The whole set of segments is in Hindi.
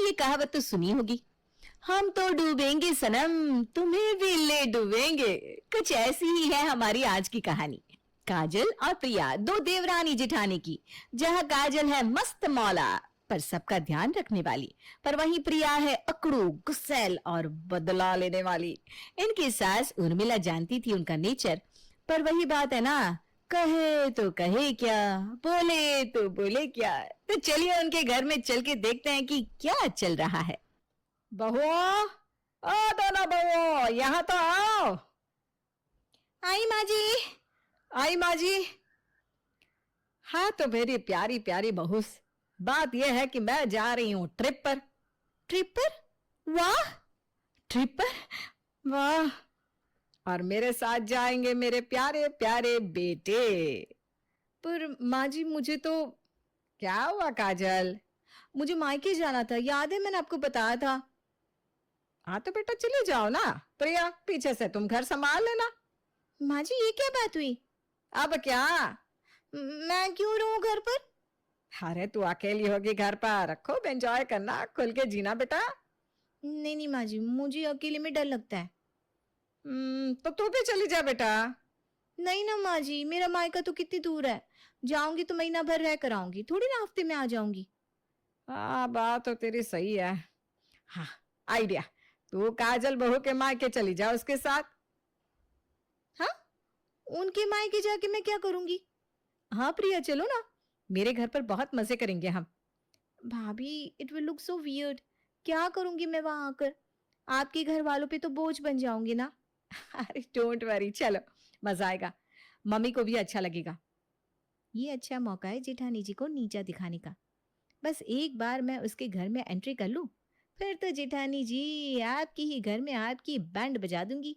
ये कहावत तो सुनी होगी, हम तो डूबेंगे सनम तुम्हें भी ले डूबेंगे। कुछ ऐसी ही है हमारी आज की कहानी, काजल और प्रिया, दो देवरानी जेठानी की। जहां काजल है मस्त मौला पर सबका ध्यान रखने वाली, पर वहीं प्रिया है अकड़ू, गुस्सैल और बदला लेने वाली। इनकी सास उर्मिला जानती थी उनका नेचर, पर वही बात है ना, कहे तो कहे क्या, बोले तो बोले क्या। तो चलिए उनके घर में चल के देखते हैं कि क्या चल रहा है। बहुओं, ओ दोनों बहुओं, यहाँ तो आओ। आई माँ जी, आई माँ जी। हाँ तो मेरी प्यारी प्यारी बहू, बात यह है कि मैं जा रही हूँ ट्रिप पर। ट्रिप पर? वाह, ट्रिप पर, वाह। और मेरे साथ जाएंगे मेरे प्यारे प्यारे बेटे। पर माँ जी मुझे तो। क्या हुआ काजल? मुझे मायके जाना था, याद है मैंने आपको बताया था। हाँ तो बेटा चले जाओ ना। प्रिया पीछे से तुम घर संभाल लेना। माँ जी ये क्या बात हुई? अब क्या? मैं क्यों रहूं घर पर? अरे तू अकेली होगी घर पर, खूब एंजॉय करना, खुल के जीना बेटा। नहीं नहीं माँ जी, मुझे अकेले में डर लगता है। तो तू भी चली जा बेटा। नहीं ना माँ जी, मेरा मायका तो कितनी दूर है, जाऊंगी तो महीना भर रह कर आऊंगी, थोड़ी ना हफ्ते में आ जाऊंगी। हाँ बात तो तेरी सही है। हाँ आइडिया, तू काजल बहू के मायके चली जा उसके साथ। हाँ, उनके मायके जाके मैं क्या करूंगी? हाँ प्रिया चलो ना, मेरे घर पर बहुत मजे करेंगे हम। भाभी it will look so weird, क्या करूंगी मैं वहां आकर? आपके घर वालों पे तो बोझ बन जाऊंगी ना। अरे डोंट वरी, चलो मजा आएगा, मम्मी को भी अच्छा लगेगा। ये अच्छा मौका है जेठानी जी को नीचा दिखाने का। बस एक बार मैं उसके घर में एंट्री कर लूं, फिर तो जेठानी जी आपकी ही घर में आपकी बैंड बजा दूंगी।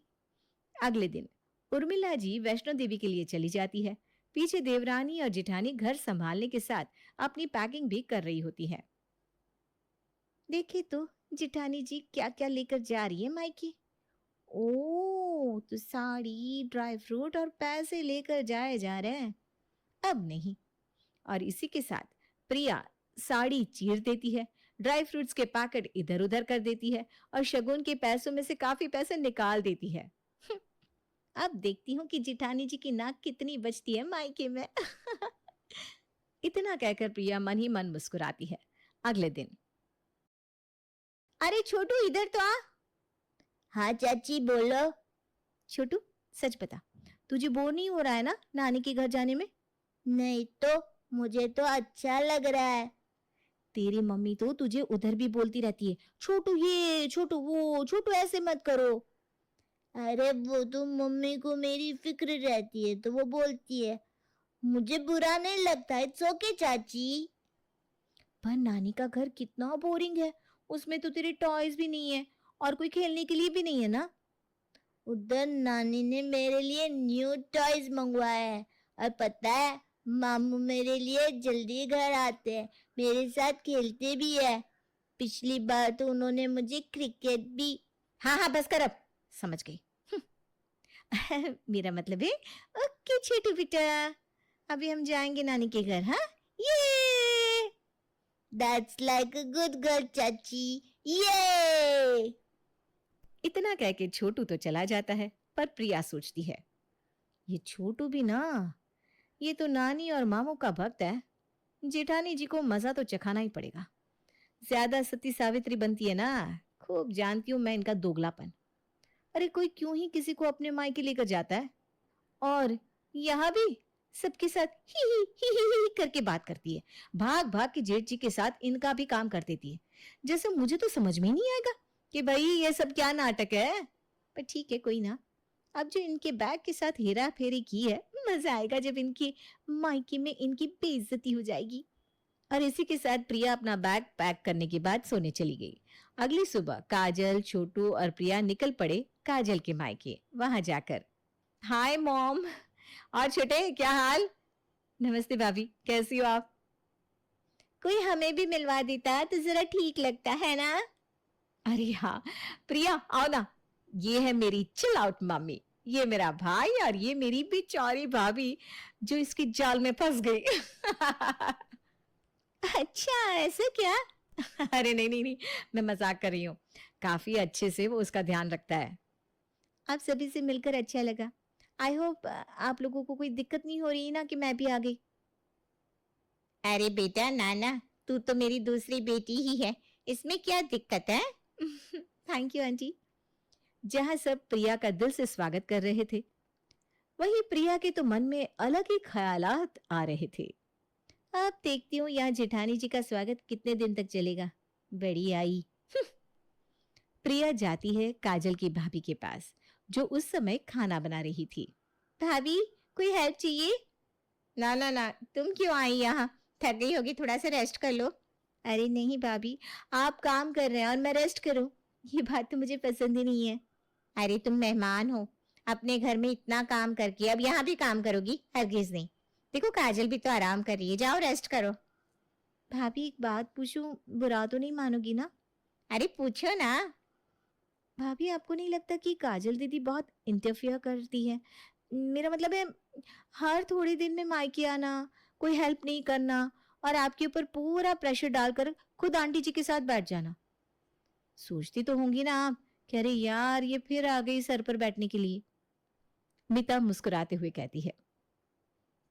अगले दिन उर्मिला जी वैष्णो देवी के लिए चली जाती है। पीछे देवरानी और जेठानी घर संभालने के साथ अपनी पैकिंग भी कर रही होती है। देखिए तो जेठानी जी क्या क्या लेकर जा रही है मायके। ओ तो साड़ी, ड्राई फ्रूट और पैसे लेकर जाए जा रहे हैं। अब नहीं। और इसी के साथ प्रिया साड़ी चीर देती है, ड्राई फ्रूट्स के पैकेट इधर उधर कर देती है और शगुन के पैसों में से काफी पैसे निकाल देती है। अब देखती हूँ कि जेठानी जी की नाक कितनी बचती है मायके में। इतना कहकर प्रिया मन ही मन मुस्कुराती है। अगले दिन। अरे छोटू इधर तो आ। हाँ चाची बोलो। छोटू सच बता, तुझे बोर नहीं हो रहा है ना नानी के घर जाने में? नहीं तो, मुझे तो अच्छा लग रहा है। तेरी मम्मी तो तुझे उधर भी बोलती रहती है, छोटू ये, छोटू वो, छोटू ऐसे मत करो। अरे वो तो मम्मी को मेरी फिक्र रहती है तो वो बोलती है, मुझे बुरा नहीं लगता। इट्स ओके चाची। पर नानी का घर कितना बोरिंग है, उसमें तो तेरे टॉयज भी नहीं है और कोई खेलने के लिए भी नहीं है ना। उधर नानी ने मेरे लिए न्यू टॉयज मंगवाए हैं और पता है मामू मेरे लिए जल्दी घर आते हैं, मेरे साथ खेलते भी है। पिछली बार तो उन्होंने मुझे क्रिकेट भी। हाँ हाँ बस कर अब, समझ गई। मेरा मतलब है ओके छोटू बेटा, अभी हम जाएंगे नानी के घर। हाँ ये that's like a good girl चाची, ये। इतना कह के छोटू तो चला जाता है, पर प्रिया सोचती है, ये छोटू भी ना, ये तो नानी और मामू का भक्त है, जेठानी जी को मजा तो चखाना ही पड़ेगा। ज्यादा सती सावित्री बनती है ना, खूब जानती हूं मैं इनका दोगलापन। अरे कोई क्यों ही किसी को अपने मायके लेकर जाता है, और यहाँ भी सबके साथ ही करके बात करती है, भाग भाग के जेठ जी के साथ इनका भी काम कर देती है। जैसे मुझे तो समझ में ही नहीं आएगा कि भाई ये सब क्या नाटक है। पर ठीक है कोई ना, अब जो इनके बैग के साथ हेरा फेरी की है, मजा आएगा जब इनकी मायके में इनकी बेइज्जती हो जाएगी। और इसी के साथ प्रिया अपना बैग पैक करने के बाद सोने चली गई। अगली सुबह काजल, छोटू और प्रिया निकल पड़े काजल के मायके। वहां जाकर, हाय मॉम, और छोटे क्या हाल? नमस्ते भाभी, कैसी हो आप? कोई हमें भी मिलवा देता तो जरा ठीक लगता है ना। अरे हाँ प्रिया आओ ना, ये है मेरी चिल आउट मम्मी, ये मेरा भाई और ये मेरी बेचारी भाभी जो इसकी जाल में फंस गई। अच्छा ऐसे क्या? अरे नहीं नहीं नहीं, मैं मजाक कर रही हूँ। काफी अच्छे से वो उसका ध्यान रखता है। आप सभी से मिलकर अच्छा लगा। आई होप आप लोगों को कोई दिक्कत नहीं हो रही ना कि मैं भी आ गई। अरे बेटा नाना, तू तो मेरी दूसरी बेटी ही है, इसमें क्या दिक्कत है? Thank you aunty. जहां सब प्रिया का दिल से स्वागत कर रहे थे, वहीं प्रिया के तो मन में अलग ही ख्यालात आ रहे थे। अब देखती हूँ यहाँ जेठानी जी का स्वागत कितने दिन तक चलेगा। बड़ी आई। प्रिया जाती है काजल की भाभी के पास, जो उस समय खाना बना रही थी। भाभी, कोई हेल्प चाहिए? ना ना ना, तुम क्यों आई यहाँ? थक गई होगी, थोड़ा सा रेस्ट कर लो। अरे नहीं भाभी, आप काम कर रहे हैं और मैं रेस्ट करूं, ये बात तो मुझे पसंद ही नहीं है। अरे तुम मेहमान हो, अपने घर में इतना काम करके अब यहाँ भी काम करोगी? हरगिज नहीं। देखो काजल भी तो आराम कर रही है, जाओ रेस्ट करो। भाभी एक बात पूछूं, बुरा तो नहीं मानोगी ना? अरे पूछो ना। भाभी आपको नहीं लगता कि काजल दीदी बहुत इंटरफियर करती है? मेरा मतलब है, हर थोड़े दिन में मायके आना, कोई हेल्प नहीं करना और आपके ऊपर पूरा प्रेशर डालकर खुद आंटी जी के साथ बैठ जाना। सोचती तो होंगी ना आप कि अरे यार ये फिर आ गई सर पर बैठने के लिए। मीता मुस्कुराते हुए कहती है,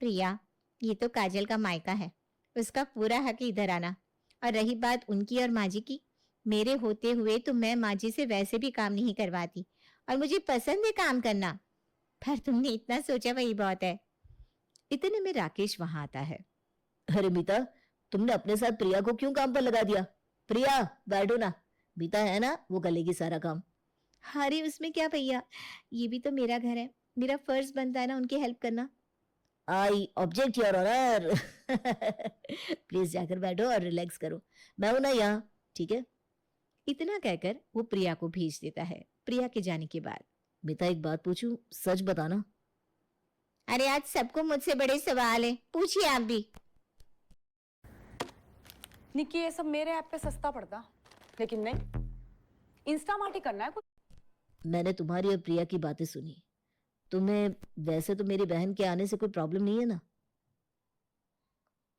प्रिया, ये तो काजल का मायका है, उसका पूरा हक इधर आना। और रही बात उनकी और माँ जी की, मेरे होते हुए तो मैं माँ जी से वैसे भी काम नहीं करवाती और मुझे पसंद है काम करना, पर तुमने इतना सोचा वही बहुत है। इतने में राकेश वहां आता है। अरे मीता, तुमने अपने साथ प्रिया को क्यों काम पर लगा दिया? प्रिया बैठो ना, मीता है ना, वो कर लेगी सारा काम। अरे उसमें क्या भैया, ये भी तो मेरा घर है, मेरा फर्ज बनता है ना उनकी हेल्प करना। I object your honour. Please जाकर बैठो और रिलैक्स करो, मैं हूं ना यहाँ, ठीक है? इतना कहकर वो प्रिया को भेज देता है। प्रिया के जाने के बाद, मीता एक बात पूछूं, सच बताना। अरे आज सबको मुझसे बड़े सवाल है, पूछिए आप भी। निक्की, ये सब मेरे ऐप पे सस्ता पड़ता, लेकिन नहीं, इंस्टामार्ट करना है कुछ। मैंने तुम्हारी और प्रिया की बातें सुनी, तुम्हें वैसे तो मेरी बहन के आने से कोई प्रॉब्लम नहीं है ना?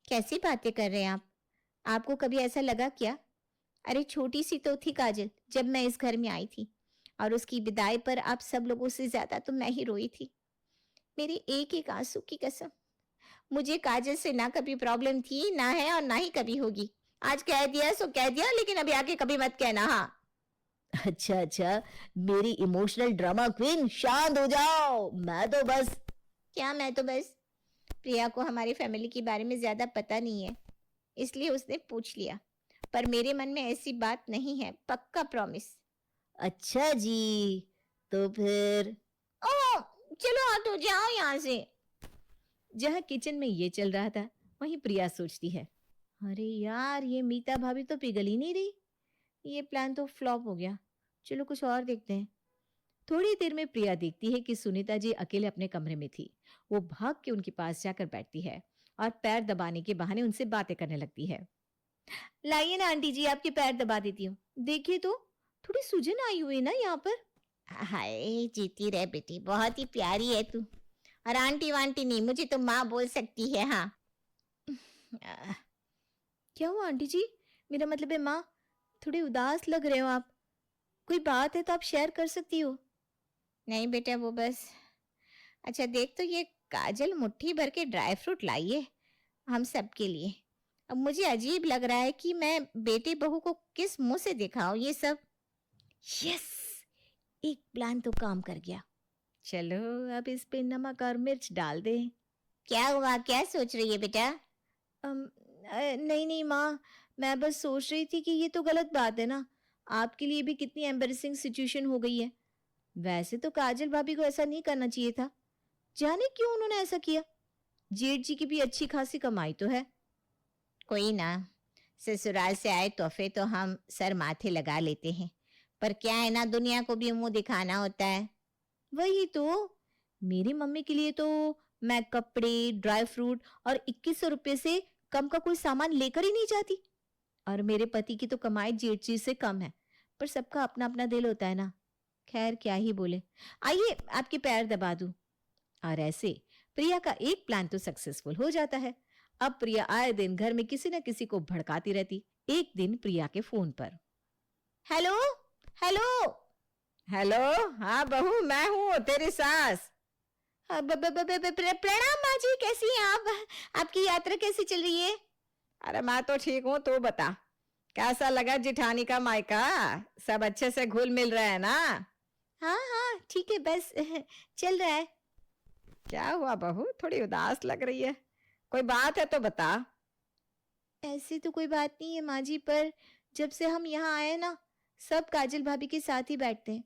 कैसी बातें कर रहे हैं आप? आपको कभी ऐसा लगा क्या? अरे छोटी सी तो थी काजल जब मैं इस घर में आई थी, और उसकी विदाई पर आप सब लोगों से ज्यादा तो मैं ही रोई थी। मेरे एक एक आंसू की कसम। मुझे काजल से ना कभी प्रॉब्लम थी, ना है और ना ही कभी होगी। आज कह दिया सो कह दिया, लेकिन अभी आगे कभी मत कहना। हाँ अच्छा अच्छा, मेरी इमोशनल ड्रामा क्वीन शांत हो जाओ। मैं तो बस क्या मैं तो बस प्रिया को हमारी फैमिली के बारे में ज्यादा पता नहीं है, इसलिए उसने पूछ लिया, पर मेरे मन में ऐसी बात नहीं है, पक्का प्रॉमिस। अच्छा जी, तो फिर ओ चलो हटो जाओ यहाँ से। जहाँ किचन में ये चल रहा था, वहीं प्रिया सोचती है, अरे यार ये मीता भाभी तो पिघल ही नहीं रही, ये प्लान तो फ्लॉप हो गया। चलो कुछ और देखते हैं। थोड़ी देर में प्रिया देखती है कि सुनीता जी अकेले अपने कमरे में थी। वो भाग के उनके पास जाकर बैठती है और पैर दबाने के बहाने उनसे बातें करने लगती है। लाइए ना आंटी जी, आपके पैर दबा देती हूँ, देखिए तो थोड़ी सूजन आई हुई ना यहाँ पर। हाय जीती रहे बेटी, बहुत ही प्यारी है तू। और आंटी वांटी नहीं, मुझे तो माँ बोल सकती है। हाँ क्या हुआ आंटी जी? मेरा मतलब है माँ, थोड़े उदास लग रहे हो आप, कोई बात है तो आप शेयर कर सकती हो। नहीं बेटा, वो बस, अच्छा देख तो ये काजल मुट्ठी भर के ड्राई फ्रूट लाई है हम सब के लिए। अब मुझे अजीब लग रहा है कि मैं बेटी बहू को किस मुंह से दिखाऊं ये सब। यस, एक प्लान तो काम कर गया। चलो अब इस पे नमक और मिर्च डाल दें। क्या हुआ, क्या सोच रही है बेटा? नहीं नहीं माँ, मैं बस सोच रही थी कि ये तो गलत बात है ना, आपके लिए भी कितनी एम्बैरेसिंग सिचुएशन हो गई है। वैसे तो काजल भाभी को ऐसा नहीं करना चाहिए था, जाने क्यों उन्होंने ऐसा किया। जेठ जी की भी अच्छी खासी कमाई तो है। कोई ना, ससुराल से आए तोहफे तो हम सर माथे लगा लेते हैं, पर क्या है ना, दुनिया को भी मुंह दिखाना होता है। वही तो, मेरी मम्मी के लिए तो मैं कपड़े, ड्राई फ्रूट और 2100 रुपये से कम का कोई सामान लेकर ही नहीं जाती। और मेरे पति की तो कमाई जेठ जी से कम है, पर सबका अपना अपना दिल होता है ना। खैर क्या ही बोले, आइए आपके पैर दबा दूं। और ऐसे प्रिया का एक प्लान तो सक्सेसफुल हो जाता है। अब प्रिया आए दिन घर में किसी न किसी को भड़काती रहती एक दिन प्रिया के फोन पर, हेलो हेलो हेलो, हाँ बहू, मैं हूँ तेरी सास। प्रणाम माँ जी, कैसी हैं आप? आपकी यात्रा कैसी चल रही है? अरे मैं तो ठीक हूँ, तू बता कैसा लगा जिठानी का मायका? सब अच्छे से घुल मिल रहे हैं ना? हाँ हाँ ठीक है, बस चल रहा है। क्या हुआ बहू, थोड़ी उदास लग रही है, कोई बात है तो बता। ऐसी तो कोई बात नहीं है माँ जी, पर जब से हम यहाँ आए ना, सब काजल भाभी के साथ ही बैठते हैं।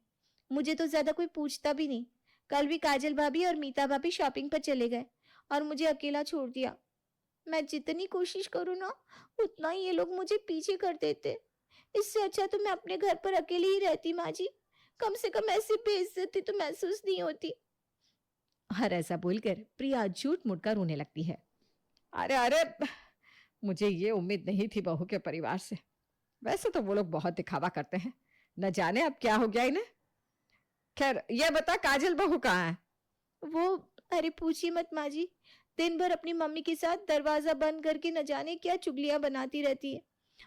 मुझे तो ज्यादा कोई पूछता भी नहीं। कल भी काजल भाभी और मीता भाभी शॉपिंग पर चले गए और मुझे अकेला छोड़ दिया। मैं जितनी कोशिश करूँ ना, उतना ही ये लोग मुझे पीछे कर देते। इससे अच्छा तो मैं अपने घर पर अकेली ही रहती माँ जी। कम से कम ऐसी बेइज्जती तो महसूस नहीं होती। और ऐसा बोलकर प्रिया झूठ मूठ कर रोने लगती है। अरे अरे, मुझे ये उम्मीद नहीं थी बहू के परिवार से। वैसे तो वो लोग बहुत दिखावा करते हैं, न जाने अब क्या हो गया इन्हें। खैर ये बता, काजल बहू कहाँ है? वो, अरे पूछिए मत माँ जी, दिन भर अपनी मम्मी के साथ दरवाजा बंद करके न जाने क्या चुगलियां बनाती रहती है।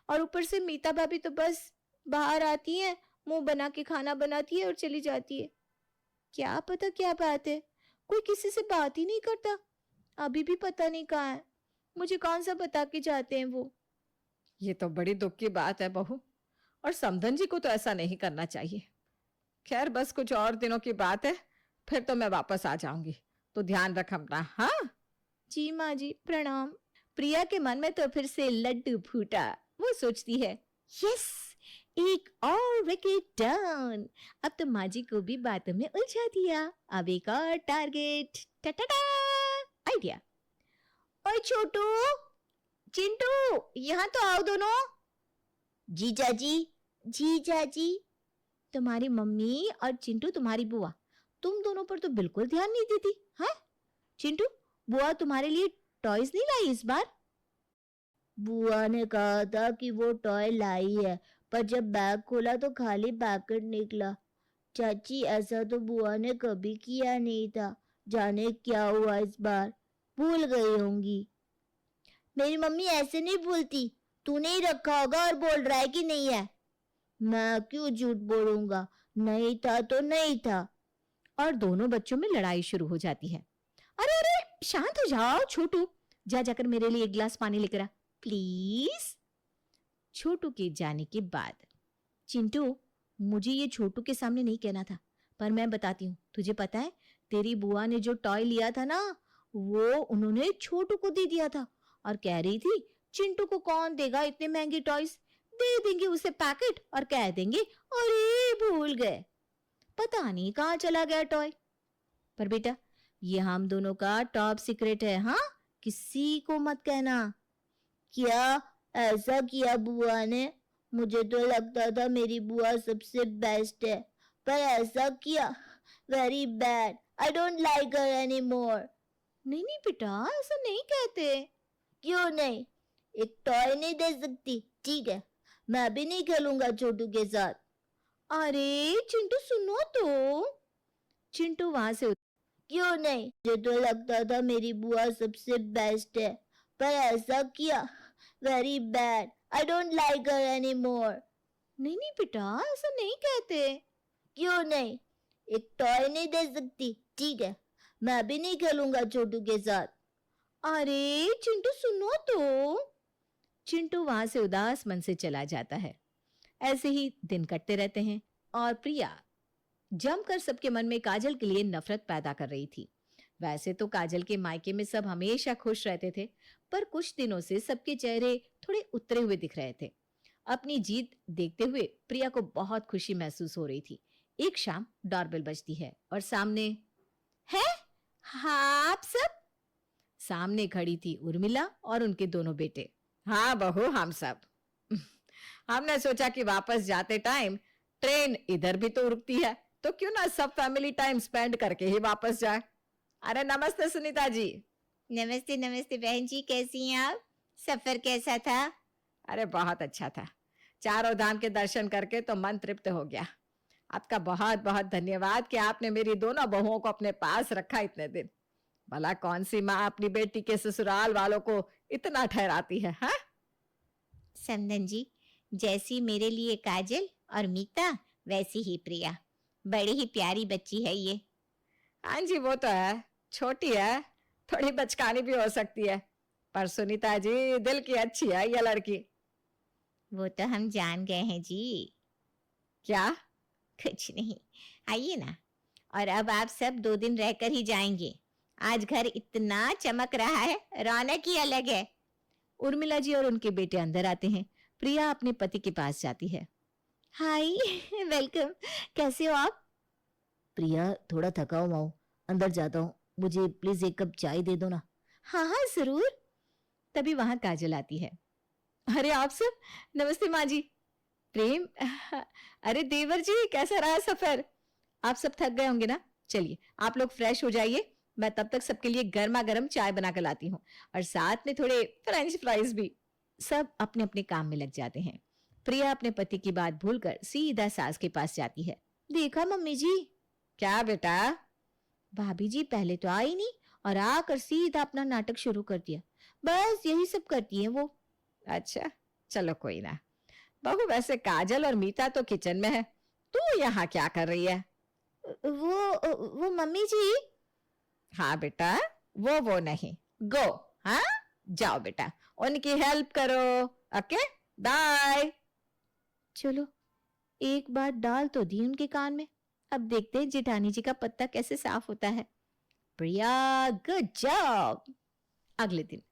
और ऊपर से मीता भाभी तो बस बाहर आती है, मुंह बना के खाना बनाती है और चली जाती है। क्या पता क्या बात है, कोई किसी से बात ही नहीं करता। अभी भी पता नहीं कहाँ है, मुझे कौन सा बता के जाते हैं वो। ये तो बड़ी दुख की बात है बहू, और समधन जी को तो ऐसा नहीं करना चाहिए। खैर बस कुछ और दिनों की बात है, फिर तो मैं वापस आ जाऊंगी, तो ध्यान रख अपना। हाँ जी माँ जी, प्रणाम। प्रिया के मन में तो फिर से लड्डू फूटा। वो सोचती है, यस, एक और विकेट डाउन। अब तो माँ जी को भी बातों में उलझा दिया। अब एक और टारगेट। टा टा टा, आइडिया। ओए छोटू, चिंटू, यहाँ तो आओ दोनों। जीजा जी, जीजा जी। तुम्हारी मम्मी और चिंटू तुम्हारी बुआ, तुम दोनों पर तो बिल्कुल ध्यान नहीं देती है। चिंटू, बुआ तुम्हारे लिए टॉयज नहीं लाई इस बार? बुआ ने कहा था कि वो टॉय लाई है, पर जब बैग खोला तो खाली पैकेट निकला। चाची, ऐसा तो बुआ ने कभी किया नहीं था, जाने क्या हुआ इस बार, भूल गई होंगी। मेरी मम्मी ऐसे नहीं भूलती, तूने ही रखा होगा और बोल रहा है कि नहीं है। मैं क्यों झूठ बोलूंगा, नहीं था तो नहीं था। और दोनों बच्चों में लड़ाई शुरू हो जाती है। अरे अरे, शांत हो जाओ छोटू, जा जाकर मेरे लिए एक गिलास पानी लेकर आ प्लीज। छोटू के जाने के बाद, चिंटू, मुझे ये छोटू के सामने नहीं कहना था, पर मैं बताती हूँ। तुझे पता है, तेरी बुआ ने जो टॉय लिया था ना, वो उन्होंने छोटू को दे दिया था और कह रही थी चिंटू को कौन देगा इतने महंगे टॉयज, दे देंगे उसे पैकेट और कह देंगे अरे भूल गए। पता नहीं कहाँ चला गया टॉय। पर बेटा, ये हम दोनों का टॉप सीक्रेट है, हाँ, किसी को मत कहना। क्या ऐसा किया बुआ ने? मुझे तो लगता था मेरी बुआ सबसे बेस्ट है, पर ऐसा किया, very bad, I don't like her any more. नहीं नहीं बेटा, ऐसा नहीं कहते। क्यों नहीं? एक टॉय नहीं दे सकती? ठीक है, मैं भी नहीं खेलूंगा छोटू के साथ। अरे चिंटू सुनो तो। चिंटू वहां से क्यों नहीं? मुझे तो लगता था मेरी बुआ सबसे बेस्ट है, पर ऐसा किया, very bad, I don't like her any more. नहीं नहीं बेटा, ऐसा नहीं कहते। क्यों नहीं? एक टॉय नहीं दे सकती? ठीक है, मैं भी नहीं खेलूंगा छोटू के साथ। अरे चिंटू सुनो तो। चिंटू वहां से उदास मन से चला जाता है। ऐसे ही दिन कटते रहते हैं और प्रिया जमकर सबके मन में काजल के लिए नफरत पैदा कर रही थी। वैसे तो काजल के मायके में सब हमेशा खुश रहते थे, पर कुछ दिनों से सबके चेहरे थोड़े उतरे हुए दिख रहे थे। अपनी जीत देखते हुए प्रिया को बहुत खुशी महसूस हो रही थी। एक शाम डोरबेल बजती है और सामने है, हाँ आप सब। सामने खड़ी थी उर्मिला और उनके दोनों बेटे। हाँ बहू, हम सब। हमने सोचा कि वापस जाते टाइम ट्रेन इधर भी तो रुकती है, तो क्यों ना सब फैमिली टाइम स्पेंड करके ही वापस जाए। अरे नमस्ते सुनीता जी। नमस्ते नमस्ते बहन जी, कैसी हैं आप? सफर कैसा था? अरे बहुत अच्छा था, चारों धाम के दर्शन करके तो मन तृप्त हो गया। आपका बहुत बहुत धन्यवाद कि आपने मेरी दोनों बहुओं को अपने पास रखा इतने दिन। भला कौन सी माँ अपनी बेटी के ससुराल वालों को इतना ठहराती है, हाँ? समधन जी, जैसी मेरे लिए काजल और मीता वैसी ही प्रिया। बड़ी ही प्यारी बच्ची है ये। हाँ जी, वो तो है, छोटी है, थोड़ी बचकानी भी हो सकती है, पर सुनीता जी दिल की अच्छी है ये लड़की। वो तो हम जान गए हैं जी। क्या? कुछ नहीं, आइए ना। और अब आप सब 2 दिन रहकर ही जाएंगे। आज घर इतना चमक रहा है, रौनक ही अलग है। उर्मिला जी और उनके बेटे अंदर आते हैं। प्रिया अपने पति के पास जाती है। हाय, वेलकम। कैसे हो आप? प्रिया, थोड़ा थका हुआ हूँ, अंदर जाता हूँ, मुझे प्लीज एक कप चाय दे दो ना। हाँ हाँ जरूर। तभी वहां काजल आती है। अरे आप सब, नमस्ते माँ जी। प्रेम, अरे देवर जी कैसा रहा सफर? आप सब थक गए होंगे ना, चलिए आप लोग फ्रेश हो जाइए, मैं तब तक सबके लिए गर्मा गर्म चाय बना कर लाती हूँ, और साथ में थोड़े फ्रेंच फ्राइज भी। सब अपने अपने काम में लग जाते हैं। प्रिया अपने पति की बात भूलकर सीधा सास के पास जाती है। देखा मम्मी जी, क्या बेटा? भाभी जी पहले तो आई नहीं और आकर सीधा अपना नाटक शुरू कर दिया। बस यही सब करती हैं वो। अच्छा, चलो कोई ना। बहू, वैसे काजल और मीता तो किचन में है, तू यहाँ क्या कर रही है? वो मम्मी जी। हाँ बेटा, वो नहीं, गो। हाँ, जाओ बेटा, उनकी हेल्प करो। Okay, bye. चलो, एक बात डाल तो दी उनके कान में। अब देखते हैं जेठानी जी का पत्ता कैसे साफ होता है। प्रिया, गुड जॉब। अगले दिन,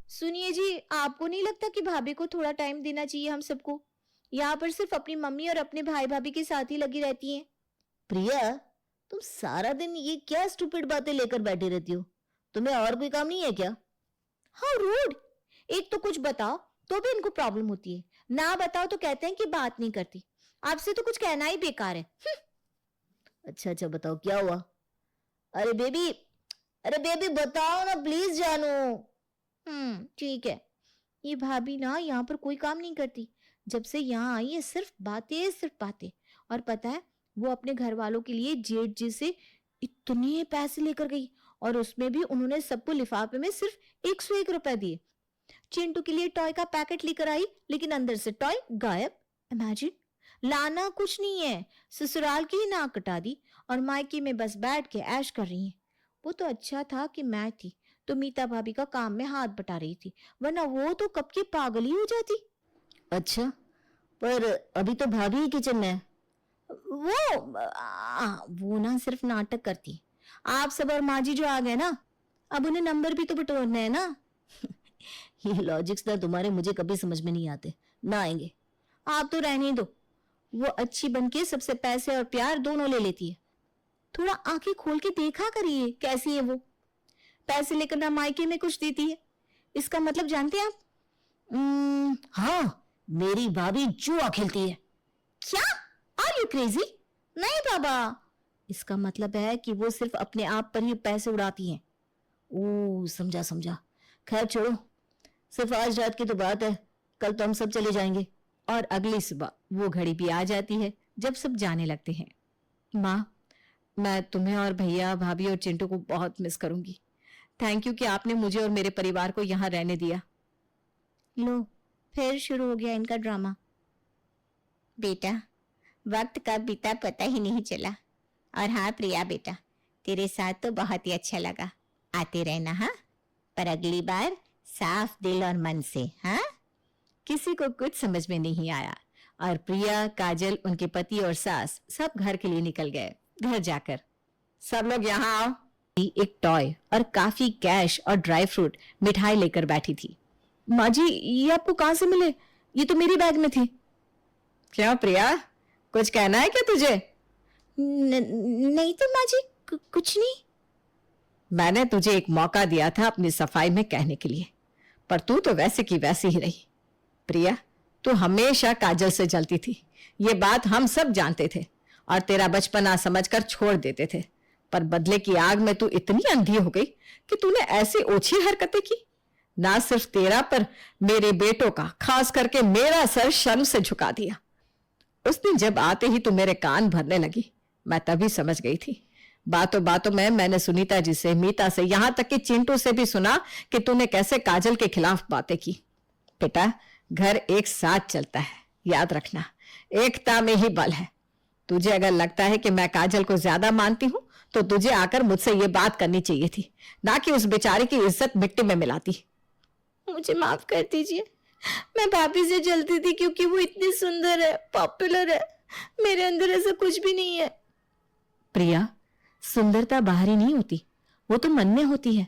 सुनिए जी, आपको नहीं लगता कि भाभी को थोड़ा टाइम देना चाहिए हम सबको? यहाँ पर सिर्फ अपनी मम्मी और अपने भाई भाभी के साथ ही लगी रहती हैं। प्रिया, तुम सारा दिन ये क्या स्टूपिड बातें लेकर बैठी रहती हो? तुम्हें और कोई काम नहीं है क्या? हाँ रूड, एक तो कुछ बताओ तो भी इनको प्रॉब्लम होती है, ना बताओ तो कहते हैं कि बात नहीं करती। आपसे तो कुछ कहना ही बेकार है। अच्छा अच्छा, बताओ क्या हुआ? अरे बेबी, अरे बेबी बताओ ना प्लीज जानू। ठीक है। ये भाभी ना यहाँ पर कोई काम नहीं करती। जब से यहाँ आई है सिर्फ बातें। और पता है, वो अपने घर वालों के लिए जेठ जी से इतने पैसे लेकर गई, और उसमें भी उन्होंने सबको लिफाफे में सिर्फ 101 रुपए दिए। चिंटू के लिए टॉय का पैकेट लेकर आई, लेकिन अंदर से टॉय गायब। इमेजिन, लाना कुछ नहीं है, ससुराल की ही नाक कटा दी, और मायके में बस बैठ के ऐश कर रही है। वो तो अच्छा था कि मैं थी, तो मीता भाभी का काम में हाथ बटा रही थी, वरना वो तो कब की पागल ही हो जाती। अच्छा, पर अभी तो भाभी ही किचन में है। वो ना सिर्फ नाटक करती। आप सब और माँ जी जो आ गए ना, अब उन्हें नंबर भी तो बटोरने हैं ना। ये लॉजिक्स ना तुम्हारे मुझे कभी समझ में नहीं आते, ना आएंगे। आप तो रहने दो, वो अच्छी बनके सबसे पैसे और प्यार दोनों ले लेती है। थोड़ा आंखें खोल के देखा करिए कैसी है वो। पैसे लेकर ना मायके में कुछ देती है, इसका मतलब जानते हैं आप? हाँ, मेरी भाभी जुआ खेलती है। क्या? Are you crazy? नहीं बाबा, इसका मतलब है कि वो सिर्फ अपने आप पर ही पैसे उड़ाती हैं। ओ, समझा समझा। खैर छोड़ो, सिर्फ आज रात की तो बात है, कल तो हम सब चले जाएंगे। और अगली सुबह वो घड़ी भी आ जाती है जब सब जाने लगते हैं। माँ, मैं तुम्हें और भैया, भाभी और चिंटू को बहुत मिस करूंगी। थैंक यू कि आपने मुझे और मेरे परिवार को यहाँ रहने दिया। लो, फिर शुरू हो गया इनका ड्रामा। बेटा, वक्त कब बीता पता ही नहीं चला। और हाँ प्रिया बेटा, तेरे साथ तो बहुत ही अच्छा लगा। आते रहना हाँ, पर अगली बार साफ दिल और मन से। हाँ, किसी को कुछ समझ में नहीं आया, और प्रिया, काजल, उनके पति और सास सब घर के लिए निकल गए। घर जाकर सब लोग यहाँ आओ। एक टॉय और काफी कैश और ड्राई फ्रूट मिठाई लेकर बैठी थी। माँ जी, ये आपको कहाँ से मिले? ये तो मेरी बैग में थी। क्यों प्रिया, कुछ कहना है क्या तुझे? नहीं तो माँ जी, कुछ नहीं। मैंने तुझे एक मौका दिया था अपनी सफाई में कहने के लिए, पर तू तो वैसे की वैसी ही रही। प्रिया, तू हमेशा काजल से जलती थी, ये बात हम सब जानते थे, और तेरा बचपना समझकर छोड़ देते थे, पर बदले की आग में तू इतनी अंधी हो गई कि तूने ऐसी ओछी हरकतें की। ना सिर्फ तेरा, पर मेरे बेटों का, खास करके मेरा सर शर्म से झुका दिया। उस दिन जब आते ही तू मेरे कान भरने लगी, मैं तभी समझ गई थी। बातों बातों में मैंने सुनीता जी से, मीता से, यहां तक कि चिंटू से भी सुना कि तूने कैसे काजल के खिलाफ बातें की। बेटा, घर एक साथ चलता है, याद रखना, एकता में ही बल है। तुझे अगर लगता है कि मैं काजल को ज्यादा मानती हूं तो तुझे आकर मुझसे ये बात करनी चाहिए थी, ना कि उस बेचारे की इज्जत मिट्टी में मिलाती। मुझे माफ कर दीजिए, मैं भाभी से जलती थी क्योंकि वो इतनी सुंदर है, पॉपुलर है। मेरे अंदर ऐसा कुछ भी नहीं है। प्रिया, सुंदरता बाहरी नहीं होती, वो तो मन में होती है।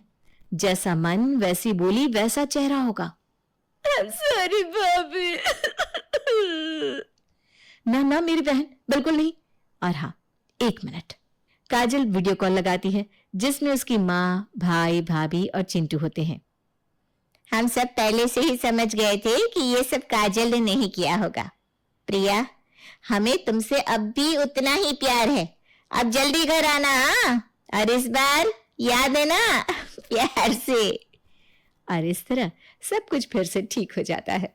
जैसा मन वैसी बोली वैसा चेहरा होगा। सॉरी भाभी। ना ना मेरी बहन, बिल्कुल नहीं। और हाँ, 1 मिनट। काजल वीडियो कॉल लगाती है जिसमें उसकी माँ, भाई, भाभी और चिंटू होते हैं। हम सब पहले से ही समझ गए थे कि ये सब काजल ने नहीं किया होगा। प्रिया, हमें तुमसे अब भी उतना ही प्यार है। अब जल्दी घर आना, हाँ? और इस बार याद है ना, प्यार से। और इस तरह सब कुछ फिर से ठीक हो जाता है।